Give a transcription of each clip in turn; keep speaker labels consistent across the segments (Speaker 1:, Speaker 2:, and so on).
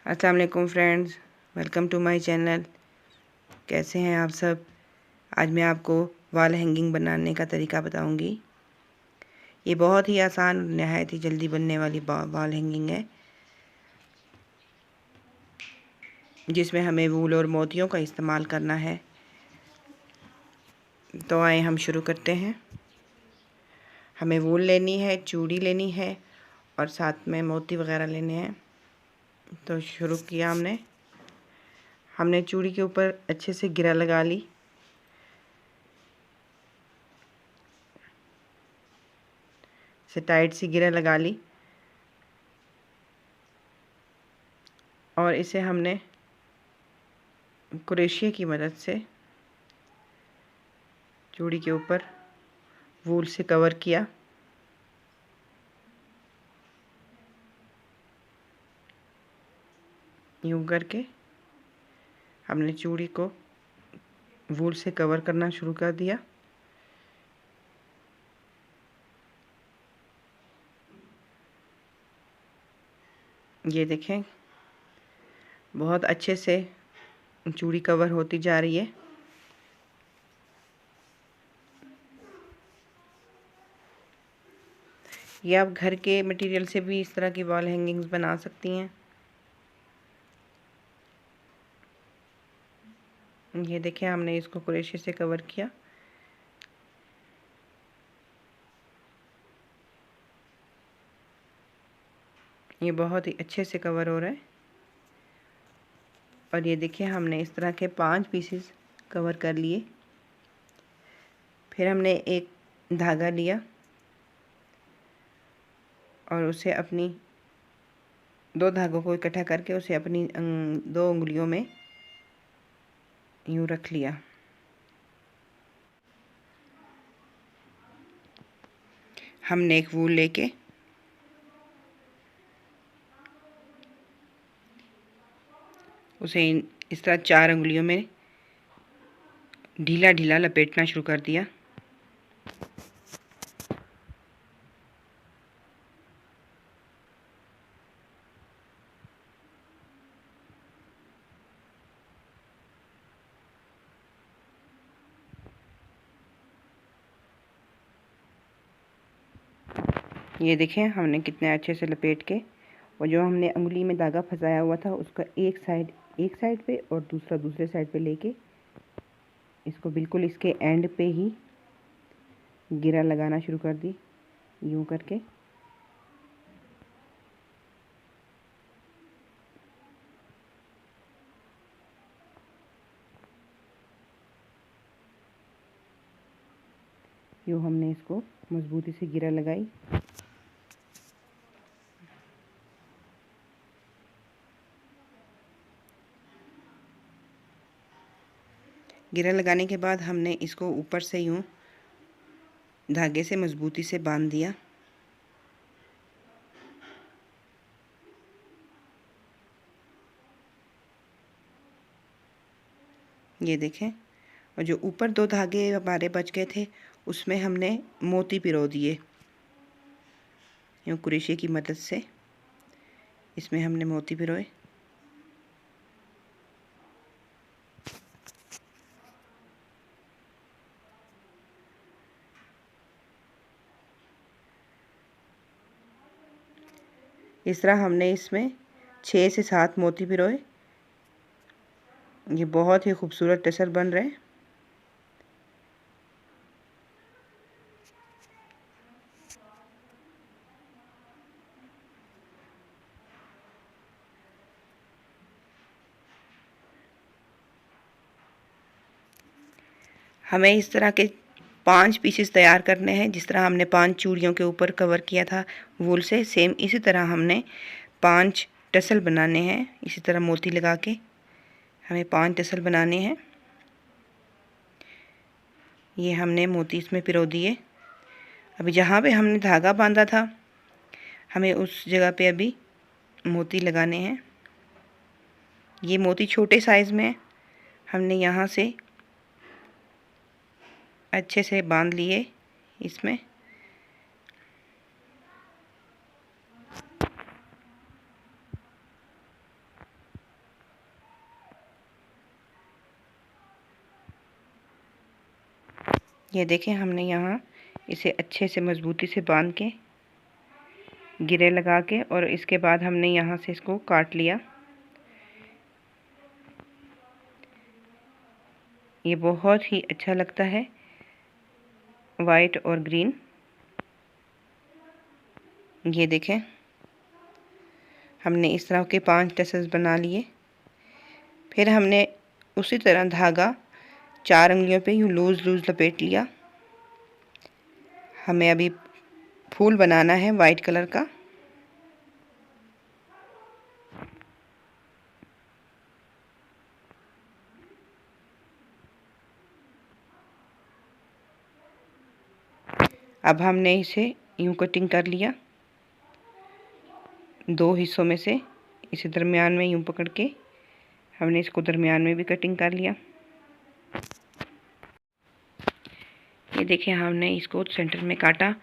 Speaker 1: अस्सलाम वालेकुम friends, welcome to my channel. कैसे हैं आप सब। आज मैं आपको वॉल हैंगिंग बनाने का तरीका बताऊंगी। ये बहुत ही आसान, नहायत ही जल्दी बनने वाली वॉल हैंगिंग है, जिसमें हमें वूल और मोतियों का इस्तेमाल करना है। तो आए हम शुरू करते हैं। हमें वूल लेनी है, चूड़ी लेनी है और साथ में मोती वगैरह लेने हैं। तो शुरू किया हमने चूड़ी के ऊपर अच्छे से गिरा लगा ली। से टाइट सी गिरा लगा ली और इसे हमने क्रोशिया की मदद से चूड़ी के ऊपर वूल से कवर किया। यूं करके हमने चूड़ी को वूल से कवर करना शुरू कर दिया। ये देखें, बहुत अच्छे से चूड़ी कवर होती जा रही है। ये आप घर के मटेरियल से भी इस तरह की वॉल हैंगिंग्स बना सकती हैं। ये देखें, हमने इसको क्रोशे से कवर किया। ये बहुत ही अच्छे से कवर हो रहा है। और ये देखिए, हमने इस तरह के 5 पीसेस कवर कर लिए। फिर हमने एक धागा लिया और उसे अपनी 2 धागों को इकट्ठा करके उसे अपनी 2 उंगलियों में यूं रख लिया। हमने एक वूल लेके उसे इस तरह 4 उंगलियों में ढीला ढीला लपेटना शुरू कर दिया। ये देखें, हमने कितने अच्छे से लपेट के, और जो हमने उंगली में धागा फंसाया हुआ था उसका एक साइड पे और दूसरा दूसरे साइड पे लेके इसको बिल्कुल इसके एंड पे ही गिरा लगाना शुरू कर दी, यूं करके। यूं हमने इसको मजबूती से गिरा लगाई। गिरा लगाने के बाद हमने इसको ऊपर से यूं धागे से मजबूती से बांध दिया। ये देखें, और जो ऊपर 2 धागे हमारे बच गए थे उसमें हमने मोती पिरो दिए। यूं क्रोशे की मदद से इसमें हमने मोती पिरोए। इस तरह हमने इसमें 6 से 7 मोती पिरोए। ये बहुत ही खूबसूरत टसर बन रहे हैं। हमें इस तरह के 5 पीसेस तैयार करने हैं। जिस तरह हमने 5 चूड़ियों के ऊपर कवर किया था वूल से, सेम इसी तरह हमने 5 टसल बनाने हैं। इसी तरह मोती लगा के हमें 5 टसल बनाने हैं। ये हमने मोती इसमें पिरो दिए। अभी जहाँ पे हमने धागा बांधा था हमें उस जगह पे अभी मोती लगाने हैं। ये मोती छोटे साइज़ में हमने यहाँ से अच्छे से बांध लिए इसमें। ये देखें, हमने यहाँ इसे अच्छे से मज़बूती से बांध के गिरे लगा के और इसके बाद हमने यहाँ से इसको काट लिया। ये बहुत ही अच्छा लगता है, वाइट और ग्रीन। ये देखें, हमने इस तरह के 5 टसल्स बना लिए। फिर हमने उसी तरह धागा 4 उंगलियों पे यूँ लूज़ लपेट लिया। हमें अभी फूल बनाना है वाइट कलर का। अब हमने इसे यूँ कटिंग कर लिया 2 हिस्सों में से। इसे दरमियान में यूँ पकड़ के हमने इसको दरमियान में भी कटिंग कर लिया। ये देखिए, हमने इसको सेंटर में काटा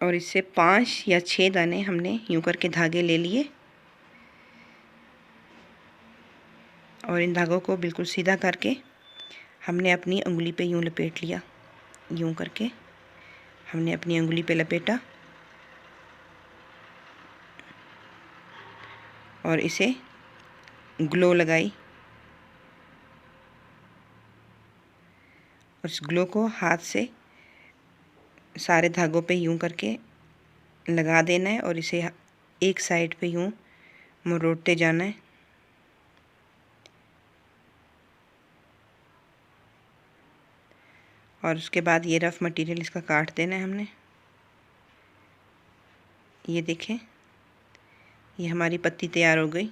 Speaker 1: और इससे 5 या 6 दाने हमने यूँ करके धागे ले लिए और इन धागों को बिल्कुल सीधा करके हमने अपनी उंगली पे यूँ लपेट लिया। यूँ करके हमने अपनी उंगली पे लपेटा और इसे ग्लो लगाई और इस ग्लो को हाथ से सारे धागों पे यूँ करके लगा देना है और इसे एक साइड पे यूँ मरोड़ते जाना है। और उसके बाद ये रफ़ मटेरियल इसका काट देना है हमने। ये देखें, ये हमारी पत्ती तैयार हो गई।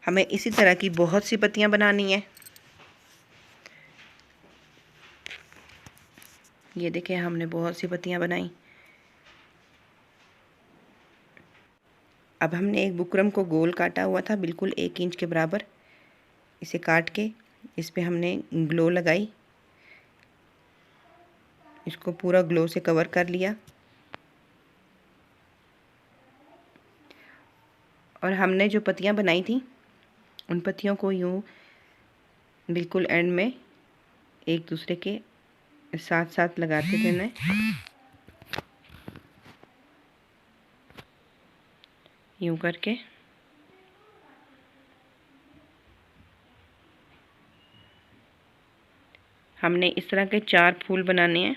Speaker 1: हमें इसी तरह की बहुत सी पत्तियां बनानी है। ये देखें, हमने बहुत सी पत्तियां बनाई। अब हमने एक बुकरम को गोल काटा हुआ था, बिल्कुल 1 इंच के बराबर। इसे काट के इस पे हमने ग्लो लगाई, इसको पूरा ग्लो से कवर कर लिया। और हमने जो पत्तियां बनाई थी उन पत्तियों को यूँ बिल्कुल एंड में एक दूसरे के साथ साथ लगाते रहना है, यूँ करके। हमने इस तरह के 4 फूल बनाने हैं।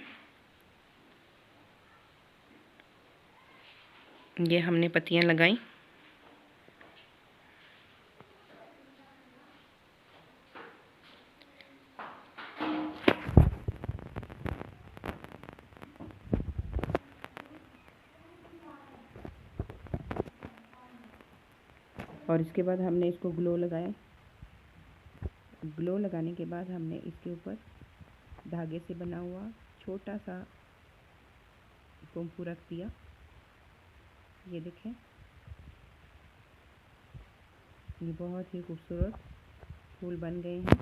Speaker 1: ये हमने पत्तियां लगाई। और इसके बाद हमने इसको ग्लो लगाया। ग्लो लगाने के बाद हमने इसके ऊपर धागे से बना हुआ छोटा सा कुंफू रख दिया। ये देखें, ये बहुत ही खूबसूरत फूल बन गए हैं।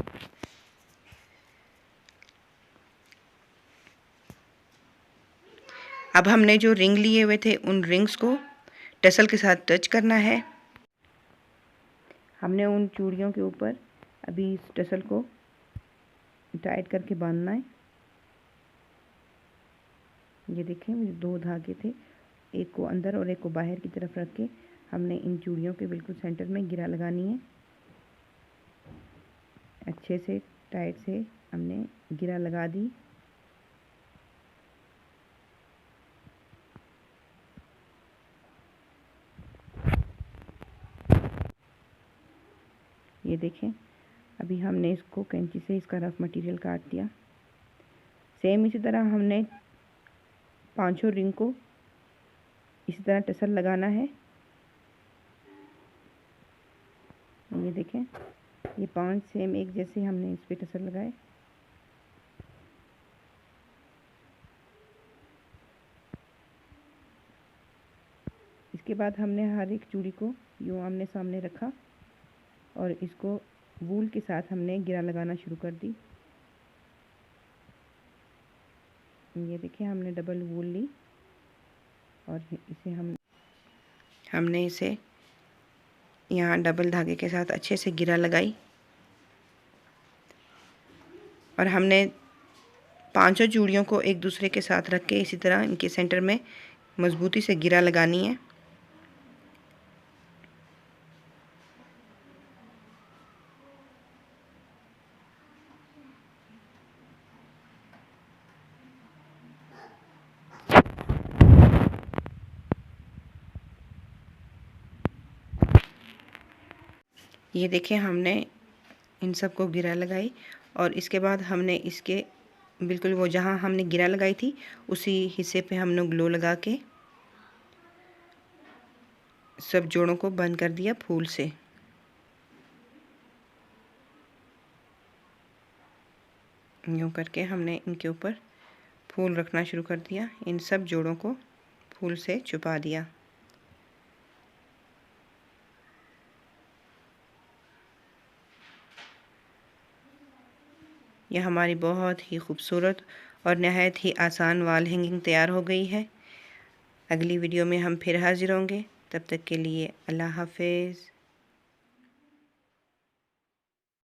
Speaker 1: अब हमने जो रिंग लिए हुए थे उन रिंग्स को टसल के साथ टच करना है। हमने उन चूड़ियों के ऊपर अभी इस टसल को टाइट करके बांधना है। ये देखें, मुझे 2 धागे थे, एक को अंदर और एक को बाहर की तरफ रख के हमने इन चूड़ियों के बिल्कुल सेंटर में गिरा लगानी है। अच्छे से टाइट से हमने गिरा लगा दी। ये देखें, अभी हमने इसको कैंची से इसका रफ मटेरियल काट दिया। सेम इसी तरह हमने 5 रिंग को इसी तरह टसल लगाना है। ये देखें, ये 5 सेम एक जैसे हमने इस पे टसल लगाए। इसके बाद हमने हर एक चूड़ी को यूँ आमने सामने रखा और इसको वूल के साथ हमने गिरा लगाना शुरू कर दी। ये देखिए, हमने डबल वूल ली और इसे हमने इसे यहाँ डबल धागे के साथ अच्छे से गिरा लगाई और हमने पांचों चूड़ियों को एक दूसरे के साथ रख के इसी तरह इनके सेंटर में मज़बूती से गिरा लगानी है। ये देखिए हमने इन सब को गिरा लगाई और इसके बाद हमने इसके बिल्कुल वो जहाँ हमने गिरा लगाई थी उसी हिस्से पे हमने ग्लू लगा के सब जोड़ों को बंद कर दिया फूल से। यूँ करके हमने इनके ऊपर फूल रखना शुरू कर दिया, इन सब जोड़ों को फूल से छुपा दिया। यह हमारी बहुत ही खूबसूरत और नहायत ही आसान वॉल हैंगिंग तैयार हो गई है। अगली वीडियो में हम फिर हाजिर होंगे, तब तक के लिए अल्लाह हाफिज़।